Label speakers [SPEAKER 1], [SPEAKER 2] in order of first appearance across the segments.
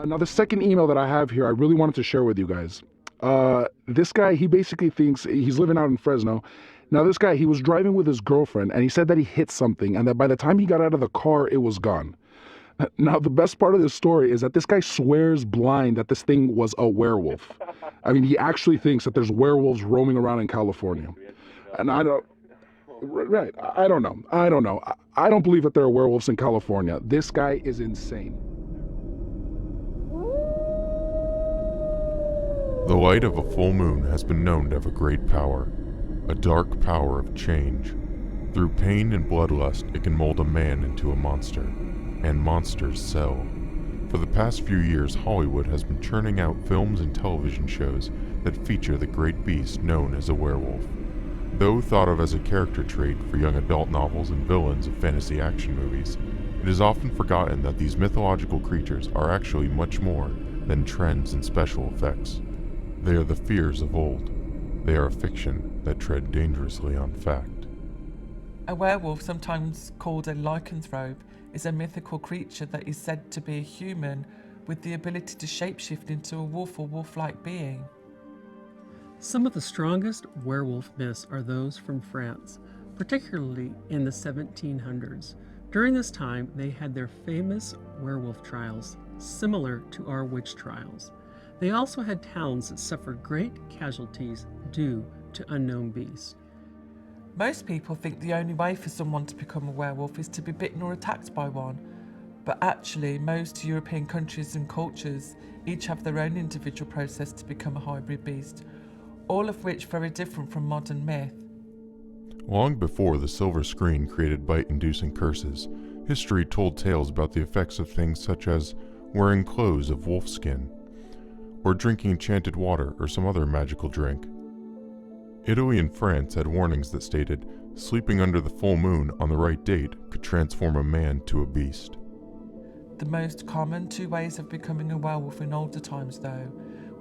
[SPEAKER 1] Now, the second email that I have here, I really wanted to share with you guys. This guy, he basically thinks he's living out in Fresno. Now, this guy, he was driving with his girlfriend, and he said that he hit something, and that by the time he got out of the car, it was gone. Now, the best part of this story is that this guy swears blind that this thing was a werewolf. I mean, he actually thinks that there's werewolves roaming around in California. And I don't, right, I don't know. I don't believe that there are werewolves in California. This guy is insane.
[SPEAKER 2] The light of a full moon has been known to have a great power, a dark power of change. Through pain and bloodlust, it can mold a man into a monster, and monsters sell. For the past few years, Hollywood has been churning out films and television shows that feature the great beast known as a werewolf. Though thought of as a character trait for young adult novels and villains of fantasy action movies, it is often forgotten that these mythological creatures are actually much more than trends and special effects. They are the fears of old. They are a fiction that tread dangerously on fact.
[SPEAKER 3] A werewolf, sometimes called a lycanthrope, is a mythical creature that is said to be a human with the ability to shapeshift into a wolf or wolf-like being.
[SPEAKER 4] Some of the strongest werewolf myths are those from France, particularly in the 1700s. During this time, they had their famous werewolf trials, similar to our witch trials. They also had towns that suffered great casualties due to unknown beasts.
[SPEAKER 3] Most people think the only way for someone to become a werewolf is to be bitten or attacked by one. But actually, most European countries and cultures each have their own individual process to become a hybrid beast, all of which very different from modern myth.
[SPEAKER 2] Long before the silver screen created bite-inducing curses, history told tales about the effects of things such as wearing clothes of wolf skin, or drinking enchanted water or some other magical drink. Italy and France had warnings that stated sleeping under the full moon on the right date could transform a man to a beast.
[SPEAKER 3] The most common two ways of becoming a werewolf in older times, though,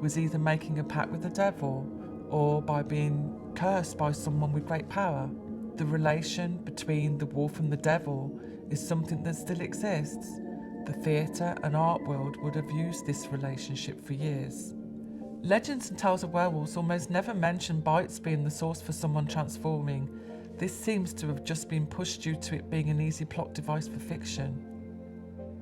[SPEAKER 3] was either making a pact with the devil or by being cursed by someone with great power. The relation between the wolf and the devil is something that still exists. The theatre and art world would have used this relationship for years. Legends and tales of werewolves almost never mention bites being the source for someone transforming. This seems to have just been pushed due to it being an easy plot device for fiction.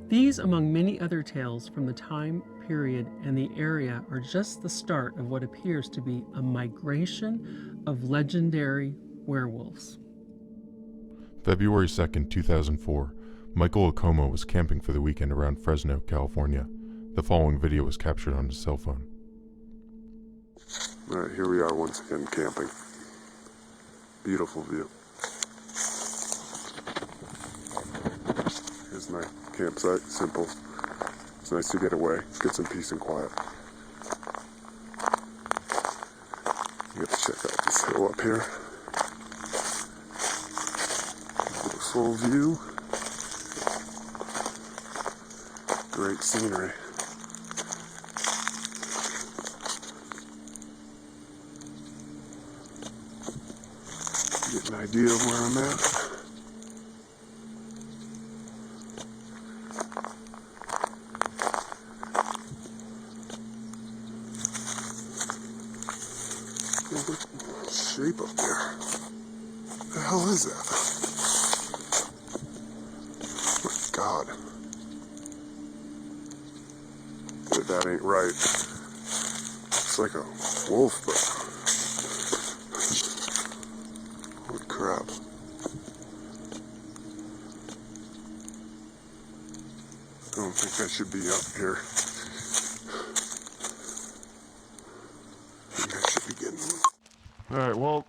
[SPEAKER 4] These, among many other tales from the time period and the area, are just the start of what appears to be a migration of legendary werewolves.
[SPEAKER 2] February 2nd, 2004, Michael Acoma was camping for the weekend around Fresno, California. The following video was captured on his cell phone.
[SPEAKER 5] Alright, here we are once again camping. Beautiful view. Here's my campsite, simple. It's nice to get away, get some peace and quiet. You get to check out this hill up here. Full view. Great scenery. Get an idea of where I'm at. Look at the shape up there. What the hell is that? My God. That ain't right. It's like a wolf, but holy crap. I don't think I should be up here. I think I should be getting... Alright, well,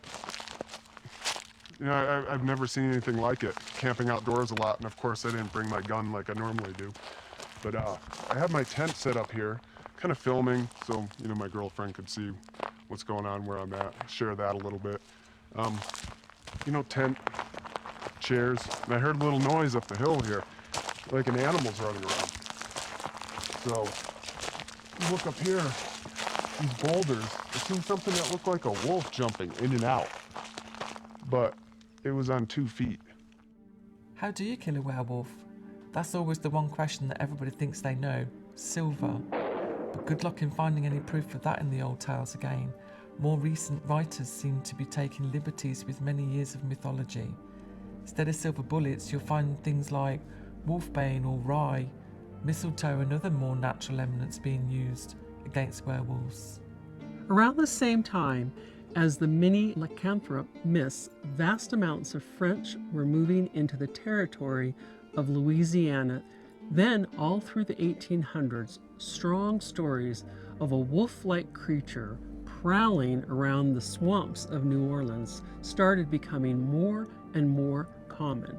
[SPEAKER 5] I've never seen anything like it. Camping outdoors a lot, and of course I didn't bring my gun like I normally do. But I have my tent set up here, kind of filming, so my girlfriend could see what's going on, where I'm at, share that a little bit. Tent, chairs, and I heard a little noise up the hill here, like an animal's running around. So, look up here, these boulders, I seen something that looked like a wolf jumping in and out, but it was on 2 feet.
[SPEAKER 3] How do you kill a werewolf? That's always the one question that everybody thinks they know. silver. But good luck in finding any proof of that in the old tales again. More recent writers seem to be taking liberties with many years of mythology. Instead of silver bullets, you'll find things like wolfbane or rye, mistletoe and other more natural elements being used against werewolves.
[SPEAKER 4] Around the same time as the mini lycanthrope myths, vast amounts of French were moving into the territory of Louisiana. Then, all through the 1800s, strong stories of a wolf-like creature prowling around the swamps of New Orleans started becoming more and more common.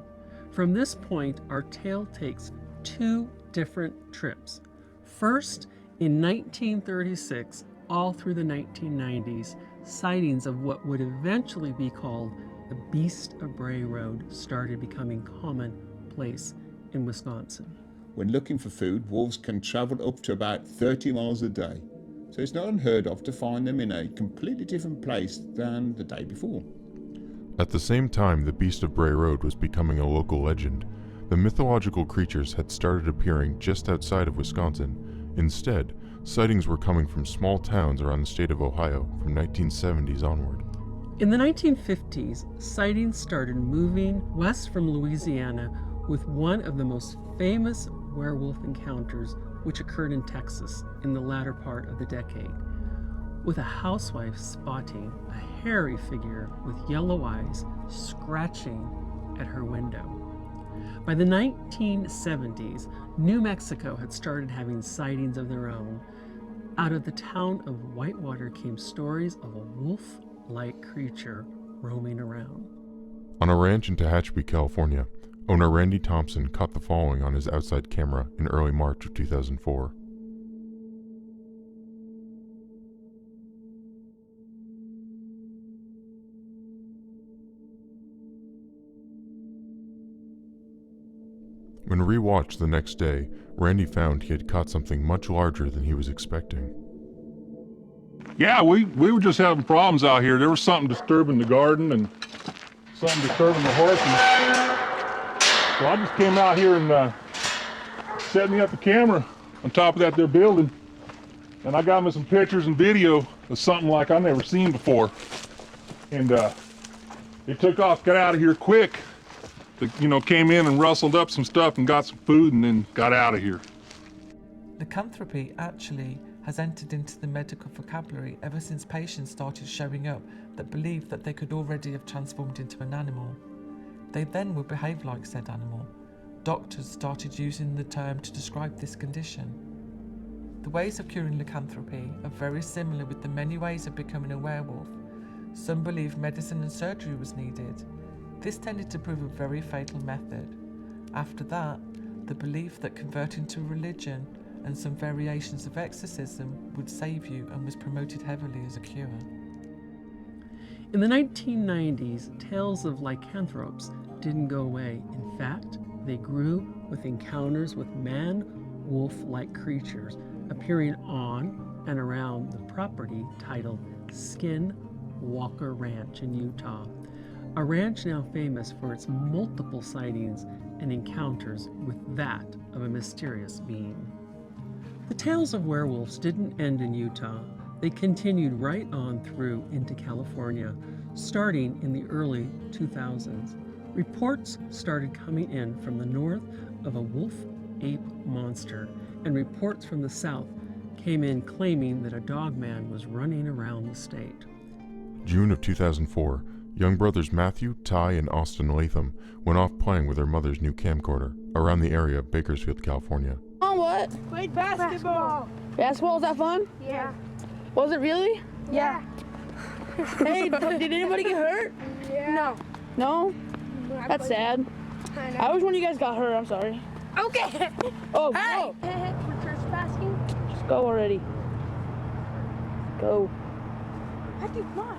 [SPEAKER 4] From this point, our tale takes two different trips. First, in 1936, all through the 1990s, sightings of what would eventually be called the Beast of Bray Road started becoming commonplace in Wisconsin.
[SPEAKER 6] When looking for food, wolves can travel up to about 30 miles a day. So it's not unheard of to find them in a completely different place than the day before.
[SPEAKER 2] At the same time the Beast of Bray Road was becoming a local legend, the mythological creatures had started appearing just outside of Wisconsin. Instead, sightings were coming from small towns around the state of Ohio from 1970s onward.
[SPEAKER 4] In the 1950s, sightings started moving west from Louisiana with one of the most famous werewolf encounters, which occurred in Texas in the latter part of the decade, with a housewife spotting a hairy figure with yellow eyes scratching at her window. By the 1970s, New Mexico had started having sightings of their own. Out of the town of Whitewater came stories of a wolf-like creature roaming around.
[SPEAKER 2] On a ranch in Tehachapi, California, owner Randy Thompson caught the following on his outside camera in early March of 2004. When rewatched the next day, Randy found he had caught something much larger than he was expecting.
[SPEAKER 7] Yeah, we were just having problems out here. There was something disturbing the garden and something disturbing the horses. So I just came out here and set me up the camera on top of that there building. And I got me some pictures and video of something like I've never seen before. And it took off, got out of here quick. Came in and rustled up some stuff and got some food and then got out of here.
[SPEAKER 3] Lycanthropy actually has entered into the medical vocabulary ever since patients started showing up that believed that they could already have transformed into an animal. They then would behave like said animal. Doctors started using the term to describe this condition. The ways of curing lycanthropy are very similar with the many ways of becoming a werewolf. Some believed medicine and surgery was needed. This tended to prove a very fatal method. After that, the belief that converting to religion and some variations of exorcism would save you and was promoted heavily as a cure.
[SPEAKER 4] In the 1990s, tales of lycanthropes didn't go away. In fact, they grew with encounters with man-wolf-like creatures appearing on and around the property titled Skinwalker Ranch in Utah, a ranch now famous for its multiple sightings and encounters with that of a mysterious being. The tales of werewolves didn't end in Utah. They continued right on through into California, starting in the early 2000s. Reports started coming in from the north of a wolf-ape monster, and reports from the south came in claiming that a dogman was running around the state.
[SPEAKER 2] June of 2004, young brothers Matthew, Ty, and Austin Latham went off playing with their mother's new camcorder around the area of Bakersfield, California.
[SPEAKER 8] On what?
[SPEAKER 9] Played basketball.
[SPEAKER 8] Basketball, was that fun?
[SPEAKER 9] Yeah.
[SPEAKER 8] Was it really?
[SPEAKER 9] Yeah.
[SPEAKER 8] Hey, did anybody get hurt?
[SPEAKER 9] Yeah.
[SPEAKER 8] No? That's sad.
[SPEAKER 9] I know.
[SPEAKER 8] I wish one of you guys got hurt, I'm sorry.
[SPEAKER 9] Okay.
[SPEAKER 8] Oh,
[SPEAKER 9] Hey.
[SPEAKER 8] go.
[SPEAKER 9] We're trespassing.
[SPEAKER 8] Just go already. Go.
[SPEAKER 9] Matthew, come on.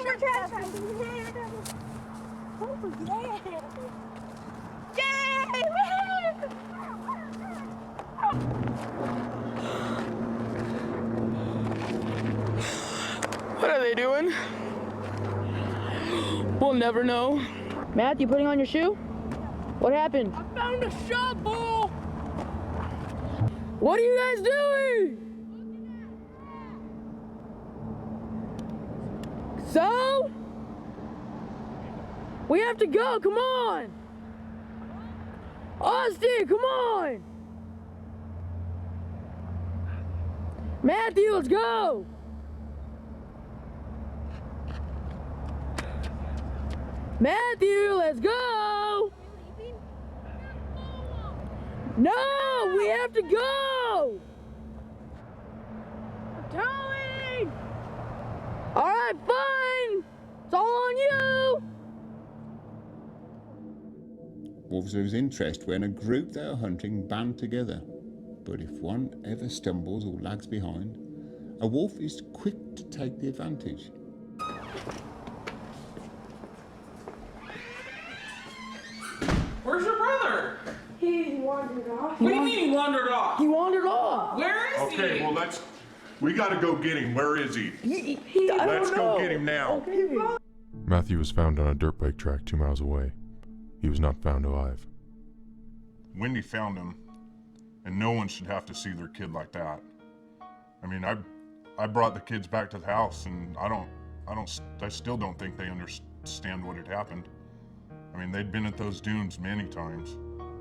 [SPEAKER 9] We're trespassing. Oh, yeah. Yay! Woo!
[SPEAKER 8] What are they doing? We'll never know. Matt, you putting on your shoe? What happened?
[SPEAKER 9] I found a shovel.
[SPEAKER 8] What are you guys doing? So? We have to go, come on! Austin, come on! Matthew, let's go! Matthew, let's go! No, we have to go! I'm going! All right, fine! It's all on you!
[SPEAKER 6] Wolves lose interest when a group they are hunting band together. But if one ever stumbles or lags behind, a wolf is quick to take the advantage.
[SPEAKER 3] Where's your brother?
[SPEAKER 9] He wandered off.
[SPEAKER 3] What do you mean he wandered off?
[SPEAKER 8] He wandered off.
[SPEAKER 3] Where is he?
[SPEAKER 7] Okay, well we gotta go get him. Where is he?
[SPEAKER 8] I
[SPEAKER 7] Let's
[SPEAKER 8] don't
[SPEAKER 7] go
[SPEAKER 8] know.
[SPEAKER 7] get him now.
[SPEAKER 8] Okay.
[SPEAKER 2] Matthew was found on a dirt bike track 2 miles away. He was not found alive.
[SPEAKER 7] Wendy found him, and no one should have to see their kid like that. I mean, I brought the kids back to the house, and I still don't think they understand what had happened. I mean, they'd been at those dunes many times,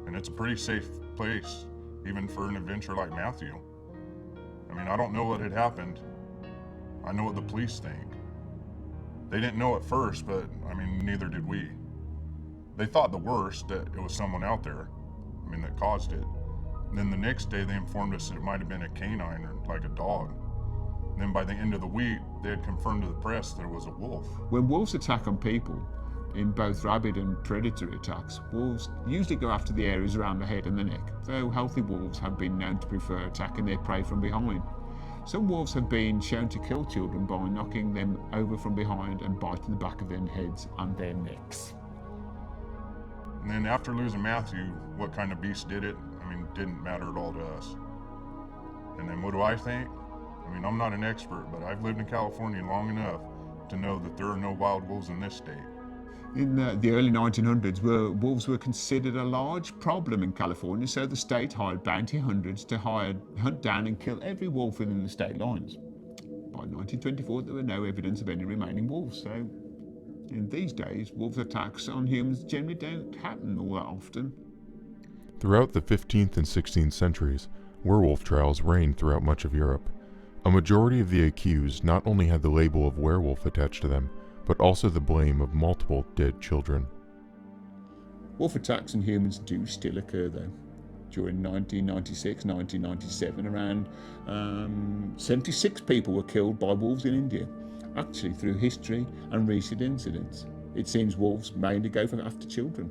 [SPEAKER 7] and it's a pretty safe place, even for an adventurer like Matthew. I mean, I don't know what had happened. I know what the police think. They didn't know at first, but I mean, neither did we. They thought the worst, that it was someone out there, that caused it. And then the next day they informed us that it might have been a canine or like a dog. And then by the end of the week, they had confirmed to the press that it was a wolf.
[SPEAKER 6] When wolves attack on people, in both rabid and predatory attacks, wolves usually go after the areas around the head and the neck, though healthy wolves have been known to prefer attacking their prey from behind. Some wolves have been shown to kill children by knocking them over from behind and biting the back of their heads and their necks.
[SPEAKER 7] And then after losing Matthew, what kind of beast did it? Didn't matter at all to us. And then what do I think? I'm not an expert, but I've lived in California long enough to know that there are no wild wolves in this state.
[SPEAKER 6] In the early 1900s, wolves were considered a large problem in California, so the state hired bounty hunters to hunt down and kill every wolf within the state lines. By 1924, there were no evidence of any remaining wolves, so in these days, wolves' attacks on humans generally don't happen all that often.
[SPEAKER 2] Throughout the 15th and 16th centuries, werewolf trials reigned throughout much of Europe. A majority of the accused not only had the label of werewolf attached to them, but also the blame of multiple dead children.
[SPEAKER 6] Wolf attacks on humans do still occur though. During 1996, 1997, around 76 people were killed by wolves in India, actually through history and recent incidents. It seems wolves mainly go after children.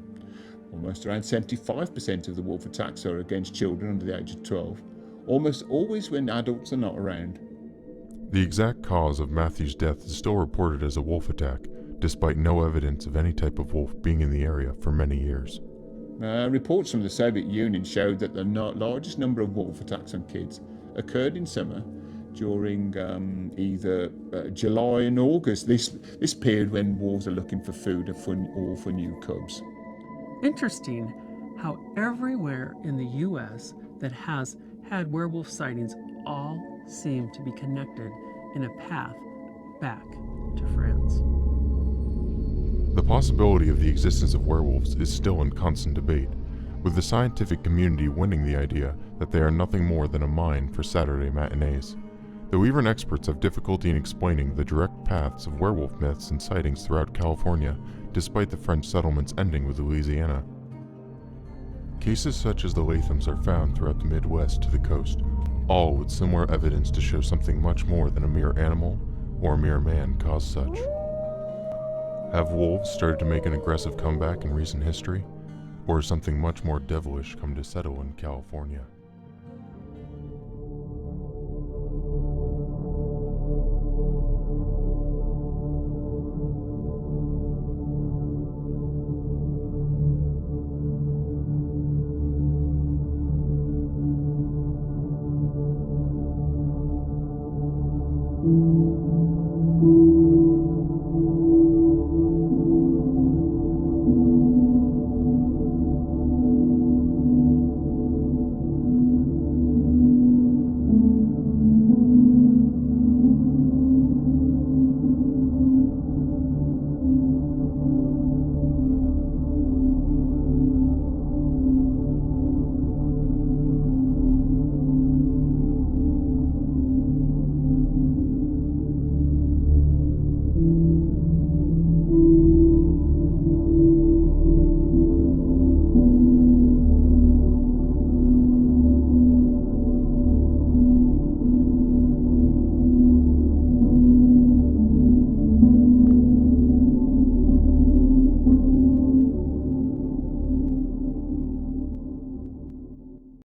[SPEAKER 6] Almost around 75% of the wolf attacks are against children under the age of 12, almost always when adults are not around.
[SPEAKER 2] The exact cause of Matthew's death is still reported as a wolf attack, despite no evidence of any type of wolf being in the area for many years.
[SPEAKER 6] Reports from the Soviet Union showed that the largest number of wolf attacks on kids occurred in summer during either July and August, this period when wolves are looking for food or for new cubs.
[SPEAKER 4] Interesting how everywhere in the U.S. that has had werewolf sightings all seem to be connected in a path back to France.
[SPEAKER 2] The possibility of the existence of werewolves is still in constant debate, with the scientific community winning the idea that they are nothing more than a mine for Saturday matinees, though even experts have difficulty in explaining the direct paths of werewolf myths and sightings throughout California, despite the French settlements ending with Louisiana. Cases such as the Lathams are found throughout the Midwest to the coast, all with similar evidence to show something much more than a mere animal or a mere man caused such. Have wolves started to make an aggressive comeback in recent history, or has something much more devilish come to settle in California?